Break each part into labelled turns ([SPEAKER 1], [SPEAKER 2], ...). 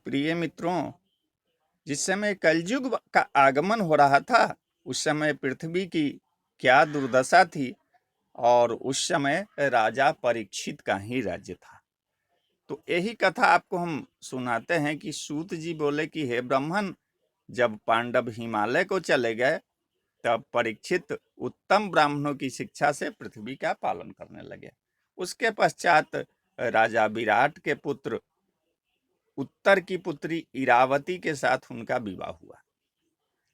[SPEAKER 1] प्रिय मित्रों, जिस समय कलयुग का आगमन हो रहा था, उस समय पृथ्वी की क्या दुर्दशा थी। और उस समय राजा परीक्षित का ही राज्य था। तो यही कथा आपको हम सुनाते हैं कि सूत जी बोले कि हे ब्राह्मण, जब पांडव हिमालय को चले गए तब परीक्षित उत्तम ब्राह्मणों की शिक्षा से पृथ्वी का पालन करने लगे। उसके पश्चात राजा विराट के पुत्र उत्तर की पुत्री इरावती के साथ उनका विवाह हुआ।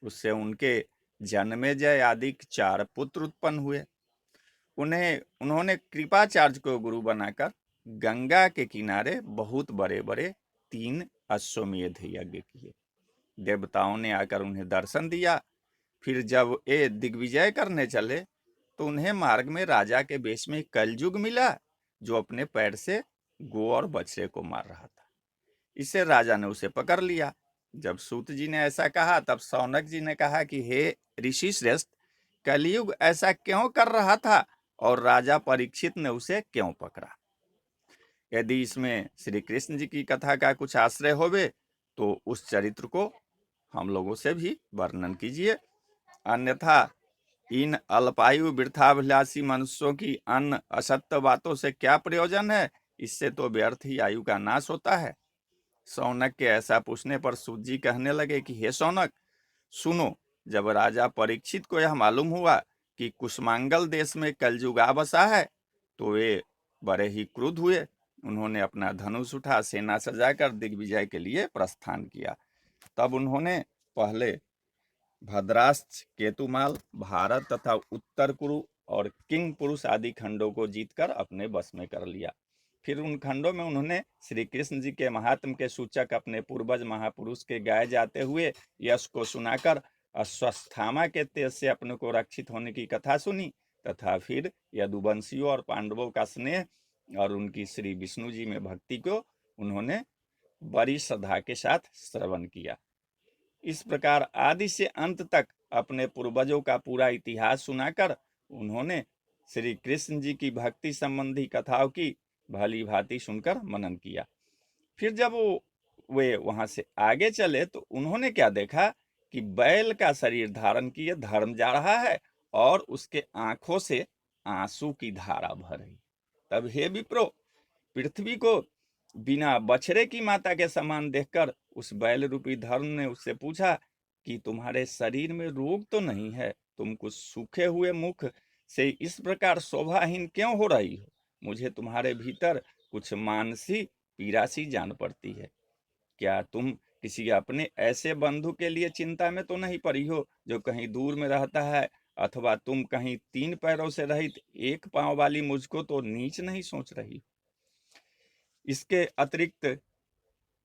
[SPEAKER 1] उससे उनके जन्मेजय आदि 4 पुत्र उत्पन्न हुए। उन्होंने कृपाचार्य को गुरु बनाकर गंगा के किनारे बहुत बड़े बड़े 3 अश्वमेध यज्ञ किए। देवताओं ने आकर उन्हें दर्शन दिया। फिर जब ये दिग्विजय करने चले तो उन्हें मार्ग में राजा के वेश में कलयुग मिला, जो अपने पैर से गौ और बछड़े को मार रहा था। इससे राजा ने उसे पकड़ लिया। जब सूत जी ने ऐसा कहा तब शौनक जी ने कहा कि हे ऋषि श्रेष्ठ, कलयुग ऐसा क्यों कर रहा था और राजा परीक्षित ने उसे क्यों पकड़ा? यदि इसमें श्री कृष्ण जी की कथा का कुछ आश्रय होवे तो उस चरित्र को हम लोगों से भी वर्णन कीजिए, अन्यथा इन अल्पायु वृथाभिलाषी मनुष्यों की अन्य असत्य बातों से क्या प्रयोजन है? इससे तो व्यर्थ ही आयु का नाश होता है। शौनक के ऐसा पूछने पर सूत जी कहने लगे कि हे शौनक, सुनो, जब राजा परीक्षित को यह मालूम हुआ कि कुष्मांगल देश में कलयुग आ बसा है तो वे बड़े ही क्रुद्ध हुए। उन्होंने अपना धनुष उठा सेना सजाकर दिग्विजय के लिए प्रस्थान किया। तब उन्होंने पहले भद्रास्त्र, केतुमाल, भारत तथा उत्तर कुरु और किंग पुरुष आदि खंडों को जीतकर अपने बस में कर लिया। फिर उन खंडों में उन्होंने श्री कृष्ण जी के महात्म के सूचक अपने पूर्वज महापुरुष के गाए जाते हुए यश को सुनाकर अश्वत्थामा के तेज से अपने को रक्षित होने की कथा सुनी तथा फिर यदुवंशियों और पांडवों का स्नेह और उनकी श्री विष्णु जी में भक्ति को उन्होंने बड़ी श्रद्धा के साथ श्रवण किया। इस प्रकार आदि से अंत तक अपने पूर्वजों का पूरा इतिहास सुनाकर उन्होंने श्री कृष्ण जी की भक्ति संबंधी कथाओं की भली भांति सुनकर मनन किया। फिर जब वे वहां से आगे चले तो उन्होंने क्या देखा कि बैल का शरीर धारण किए धर्म जा रहा है और उसके आंखों से आंसू की धारा बह रही। तब हे विप्रो, पृथ्वी को बिना बछड़े की माता के समान देखकर उस बैल रूपी धर्म ने उससे पूछा कि तुम्हारे शरीर में रोग तो नहीं है? तुम कुछ सूखे हुए मुख से इस प्रकार शोभाहीन क्यों हो रही हो? मुझे तुम्हारे भीतर कुछ मानसी पीड़ा सी जान पड़ती है। क्या तुम किसी अपने ऐसे बंधु के लिए चिंता में तो नहीं पड़ी हो जो कहीं दूर में रहता है? अथवा तुम कहीं 3 पैरों से रहित 1 पांव वाली मुझको तो नीच नहीं सोच रही? इसके अतिरिक्त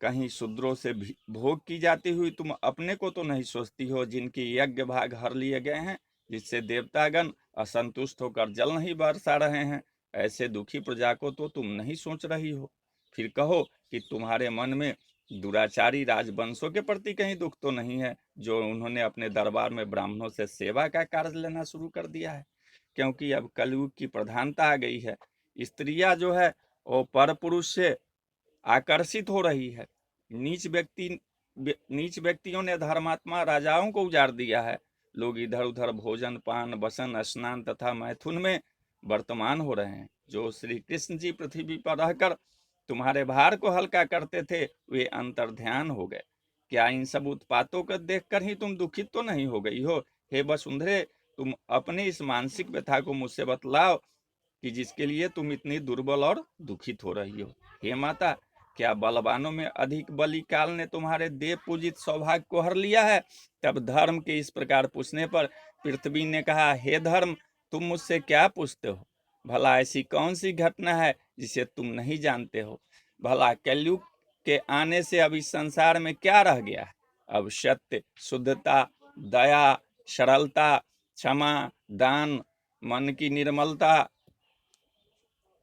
[SPEAKER 1] कहीं शूद्रों से भोग की जाती हुई तुम अपने को तो नहीं सोचती हो, जिनके यज्ञ भाग हर लिए गए हैं, जिससे देवतागण असंतुष्ट होकर जल नहीं बरसा रहे हैं? ऐसे दुखी प्रजा को तो तुम नहीं सोच रही हो। फिर कहो कि तुम्हारे मन में दुराचारी राजवंशों के प्रति कहीं दुख तो नहीं है, जो उन्होंने अपने दरबार में ब्राह्मणों से सेवा का कार्य लेना शुरू कर दिया है? क्योंकि अब कलयुग की प्रधानता आ गई है। स्त्रियां जो है वो पर पुरुष से आकर्षित हो रही है। नीच व्यक्तियों ने धर्मात्मा राजाओं को उजाड़ दिया है। लोग इधर उधर भोजन पान बसन स्नान तथा मैथुन में वर्तमान हो रहे हैं। जो श्री कृष्ण जी पृथ्वी पर रहकर तुम्हारे भार को हल्का करते थे वे अंतर्ध्यान हो गए। क्या इन सब उत्पातों को देखकर ही तुम दुखित तो नहीं हो गई हो? हे वसुंधरे, तुम अपने इस मानसिक व्यथा को मुझसे बतलाओ कि जिसके लिए तुम इतनी दुर्बल और दुखित हो रही हो। हे माता, क्या बलवानों में अधिक बलि काल ने तुम्हारे देव पूजित सौभाग्य को हर लिया है? तब धर्म के इस प्रकार पूछने पर पृथ्वी ने कहा, हे धर्म, तुम मुझसे क्या पूछते हो? भला ऐसी कौन सी घटना है जिसे तुम नहीं जानते हो? भला कलयुग के आने से अब इस संसार में क्या रह गया है? अब सत्य, शुद्धता, दया, सरलता, क्षमा, दान, मन की निर्मलता,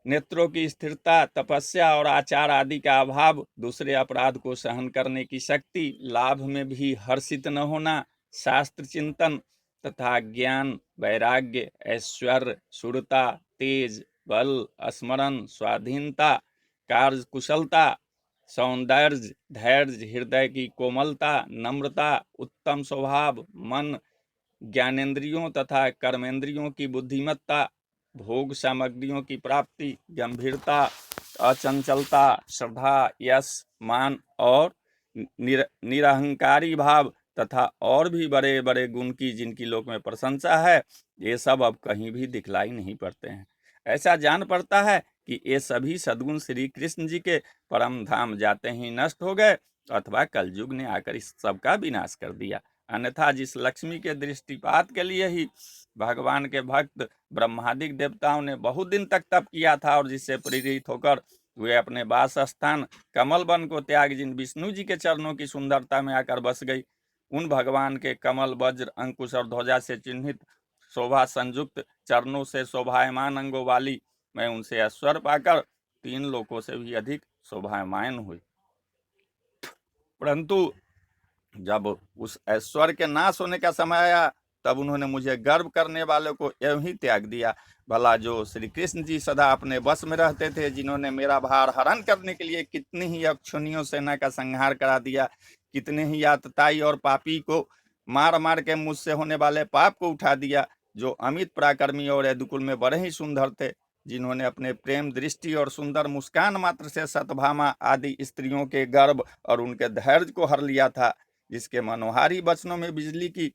[SPEAKER 1] नेत्रों की स्थिरता, तपस्या और आचार आदि का अभाव, दूसरे अपराध को सहन करने की शक्ति, लाभ में भी हर्षित न होना, शास्त्र चिंतन तथा ज्ञान, वैराग्य, ऐश्वर्य, शूरता, तेज, बल, स्मरण, स्वाधीनता, कार्य कुशलता, सौंदर्य, धैर्य, हृदय की कोमलता, नम्रता, उत्तम स्वभाव, मन, ज्ञानेंद्रियों तथा कर्मेंद्रियों की बुद्धिमत्ता, भोग सामग्रियों की प्राप्ति, गंभीरता, अचंचलता, श्रद्धा, यश, मान और निरहंकारी भाव तथा और भी बड़े बड़े गुण की जिनकी लोक में प्रशंसा है, ये सब अब कहीं भी दिखलाई नहीं पड़ते हैं। ऐसा जान पड़ता है कि ये सभी सद्गुण श्री कृष्ण जी के परम धाम जाते ही नष्ट हो गए अथवा कलयुग ने आकर इस सबका विनाश कर दिया। अन्यथा जिस लक्ष्मी के दृष्टिपात के लिए ही भगवान के भक्त ब्रह्मादिक देवताओं ने बहुत दिन तक तप किया था और जिससे प्रेरित होकर वे अपने वास स्थान कमल वन को त्याग जिन विष्णु जी के चरणों की सुंदरता में आकर बस गई, उन भगवान के कमल, वज्र, अंकुश और ध्वजा से चिन्हित शोभा संयुक्त चरणों से शोभायमान अंगों वाली मैं उनसे ऐश्वर्य पाकर 3 लोकों से भी अधिक शोभायमान हुई। परंतु जब उस ऐश्वर्य के नाश होने का समय आया तब उन्होंने मुझे गर्व करने वालों को यूं ही त्याग दिया। भला जो श्री कृष्ण जी सदा अपने बस में रहते थे, जिन्होंने मेरा भार हरण करने के लिए कितनी ही अक्षुणियों सेना का संहार करा दिया, कितने ही आतताई और पापी को मार मार के मुझसे होने वाले पाप को उठा दिया, जो अमित पराक्रमी और यदुकुल में बड़े ही सुंदर थे, जिन्होंने अपने प्रेम दृष्टि और सुंदर मुस्कान मात्र से सतभामा आदि स्त्रियों के गर्भ और उनके धैर्य को हर लिया था, जिसके मनोहारी वचनों में बिजली की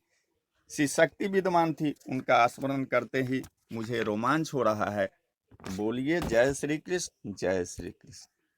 [SPEAKER 1] सी शक्ति विद्यमान थी, उनका स्मरण करते ही मुझे रोमांच हो रहा है। बोलिए जय श्री कृष्ण, जय श्री कृष्ण।